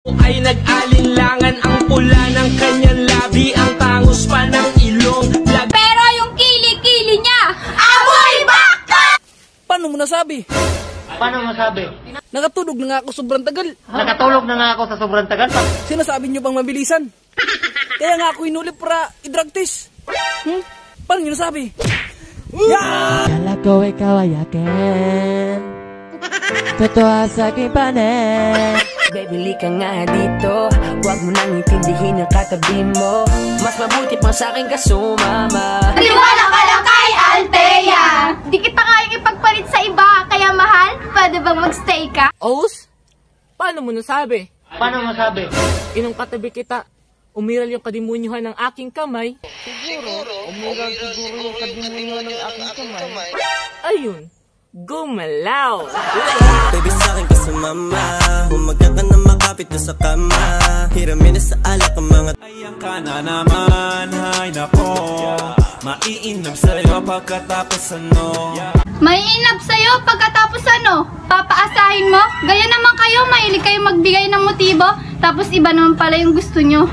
Ay nag-alinlangan ang pula ng kanyang labi, ang tangos pa ng ilong. Pero yung kili-kili niya, amoy baka! Paano mo nasabi? Paano masabi? Nakatulog na nga ako sobrang tagal. Nakatulog na nga ako sa sobrang tagal. Sinasabi nyo bang mabilisan? Kaya nga ako inuli para i-drug test. Paano nyo nasabi? Kala ko ikaw ay akin, totoo sa aking panin. Baby, ka nga dito, huwag mo nang intindihin ang katabi mo. Mas mabuti pang sa'kin ka sumama. Maniwala ka lang kay Althea! Di kita kayang ipagpalit sa iba, kaya mahal, pwede bang magstay ka? Os, paano mo nasabi? Paano masabi? Inong katabi kita, umiral yung kadimunyuhan ng aking kamay. Umiral siguro yung kadimunyuhan ng aking kamay. Ayun, gumalaw. Baby, sa'kin ka sumama, humaga ka na makapit na sa kama. Hiramin na sa alak ang mga Ayan ka na naman, hay nako. Maiinam sa'yo pagkatapos ano. Maiinap sa'yo pagkatapos ano? Papaasahin mo? Gaya naman kayo, mahilig kayo magbigay ng motibo, tapos iba naman pala yung gusto nyo.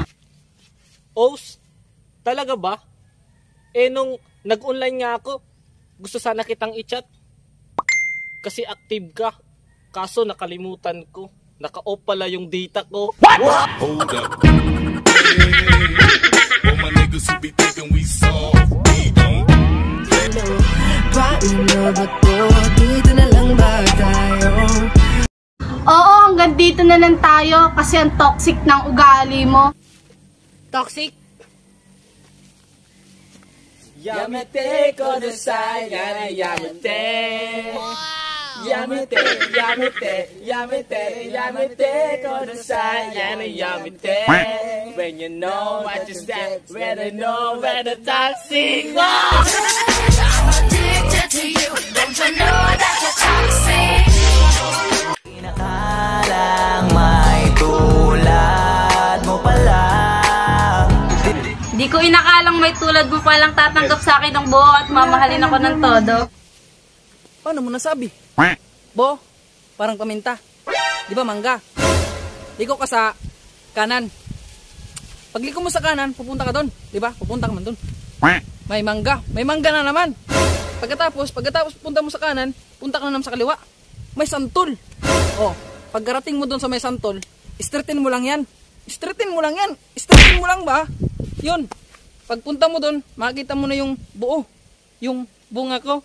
Os, talaga ba? Eh nung nag-online nga ako, gusto sana kitang i-chat. Kasi active ka. Kaso nakalimutan ko. Naka-off pala yung data ko. Hold up. All my niggas who be thinking we soft, we don't. Paano ba to? Dito na lang ba tayo? Oo, hanggang dito na lang tayo kasi ang toxic ng ugali mo. Toxic? Yamete ko do sai, yamete. Yamete, yamete, yamete, yamete ko do sai, yamete. When you know what you said, when I know where the toxic was. I'm addicted to you, don't you know that you're toxic? Inakalang may tulad mo pala. Di ko inakalang may tulad mo palang tatanggap sa akin ng buo at mamahalin ako ng todo. Paano mo nasabi? Bo, parang paminta. Di ba mangga? Liko ka sa kanan. Pagliko mo sa kanan, pupunta ka doon. Di ba? Pupunta ka man doon. May mangga. May mangga na naman. Pagkatapos punta mo sa kanan, punta ka na naman sa kaliwa. May santol. Oh, pagkarating mo doon sa may santol, straighten mo lang yan. Straighten mo lang yan. Straighten mo lang ba? Yun. Pagpunta mo doon, makikita mo na yung buo. Yung bunga ko.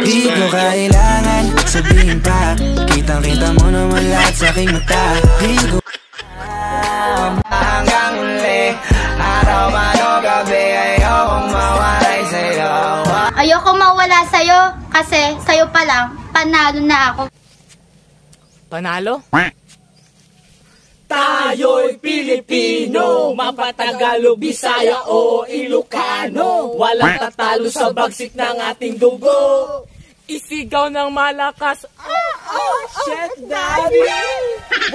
Di ko kailangan sabihin pa, kitang-kita mo naman lahat sa aking mata. Di ko hanggang uli, araw man o gabi, ayokong mawalay sa'yo. Ayoko mawala sa'yo kasi sa'yo pa lang, panalo na ako. Panalo? Tayo'y Pilipino, mapatagalog, Bisaya o Ilocano. Walang tatalo sa bagsik ng ating dugo. Isigaw ng malakas, shit daddy.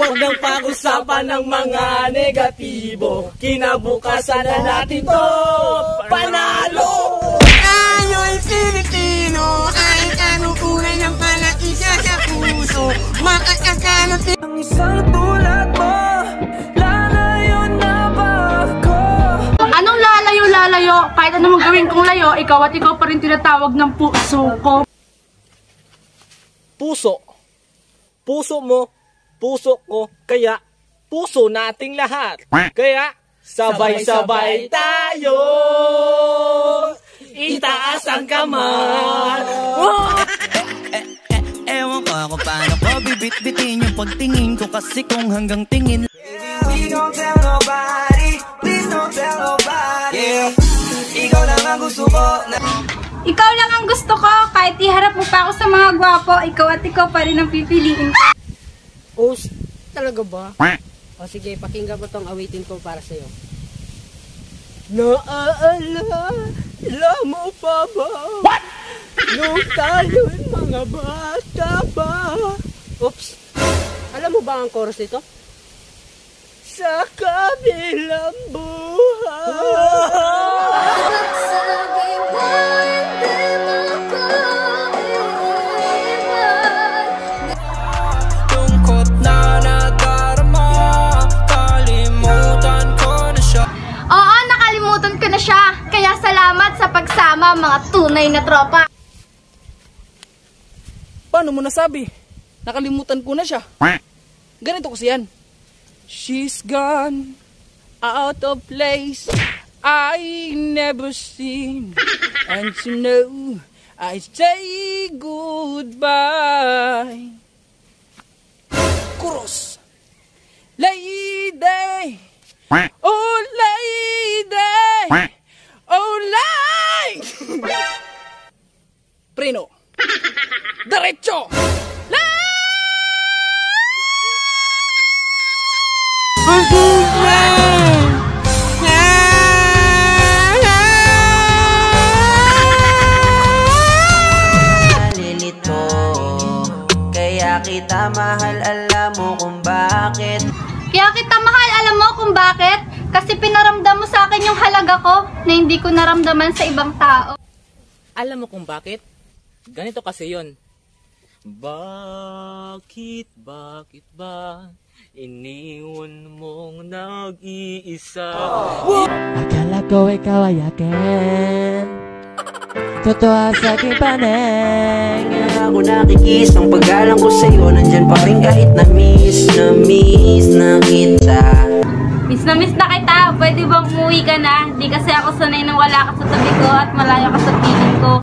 Huwag nang pag-usapan ng mga negatibo. Kinabukasan na natin to, panalo! tayo'y Pilipino, kahit anong kulay ng palakisa sa puso, makakakalap ang isang tulad mo. Lalayo na ba ako? Anong lalayo? Kahit anong gawin kong layo, ikaw at ikaw pa rin tinatawag ng puso ko. Puso. Puso mo, puso ko, kaya puso nating lahat. Kaya sabay-sabay tayo. Itaas ang kamay. Ewan ko ako paano ko bibit-bitin yung pagtingin ko, kasi kung hanggang tingin. We don't tell nobody, please don't tell nobody. Yeah. Ikaw lang ang gusto ko na... Ikaw lang ang gusto ko, kahit iharap mo pa ako sa mga gwapo, ikaw at ikaw pa rin ang pipiliin ko. Os, talaga ba? O sige, pakinggan mo tong awitin ko para sa'yo. Naaalala mo pa ba? What? Nung tayo'y mga bata pa. Oops! Alam mo ba ang chorus nito? Sa kabilang buhay. Tungkot na nadarama, tropa, mga tunay na tropa. Paano mo nasabi? Nakalimutan ko na siya. Ganito kasi yan. She's gone out of place I never seen, and to know I say goodbye. Chorus. Lady, oh lady, oh lady. Preno. Derecho. Nalilito, kaya kita mahal, alam mo kung bakit. Kaya kita mahal, alam mo kung bakit? Kasi pinaramdam mo sa akin yung halaga ko na hindi ko naramdaman sa ibang tao. Alam mo kung bakit? Ganito kasi yon. Bakit ba iniwan mong nag-iisa? Akala ko ikaw ay akin, totoo sa aking paneng. Ako nakikis, ang paggalang ko sa'yo nandyan pa rin kahit na-miss na kita. Miss na kita, pwede bang umuwi ka na? Di kasi ako sanay nang wala ka sa tabi ko at malayo ka sa piling ko.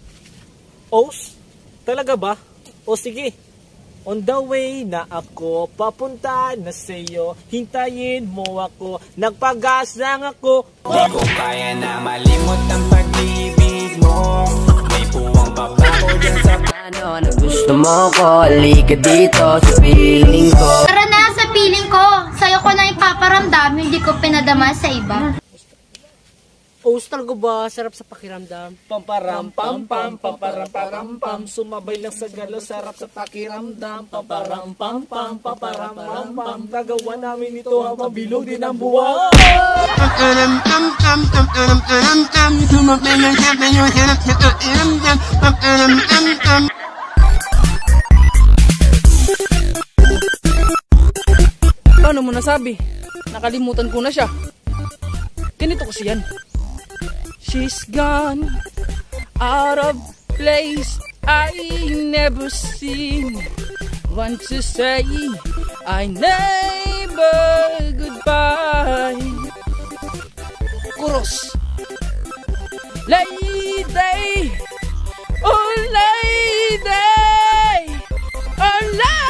Os? Talaga ba? O sige, on the way na ako, papunta na sa'yo, hintayin mo ako, nagpagas lang ako. Di ko kaya na malimot ang pag-ibig mo. May puwang babako dyan sa Ano na gusto mo ko, halika dito sa piling ko. Tara na sa piling ko, sa'yo ko na ipaparamdam, hindi ko pinadama sa iba. Os, talaga ba? Sarap sa pakiramdam. Pamparam pam pam, pamparam param pam, sumabay lang sa galaw, sarap sa pakiramdam. Pamparam pam pam, pamparam pam pam, gagawa namin ito habang bilog din ang buwan. Paano mo nasabi? Nakalimutan ko na siya. Ganito kasi yan. She's gone out of place I never seen. Want to say I never goodbye. Chorus. Lady, oh lady, oh lady.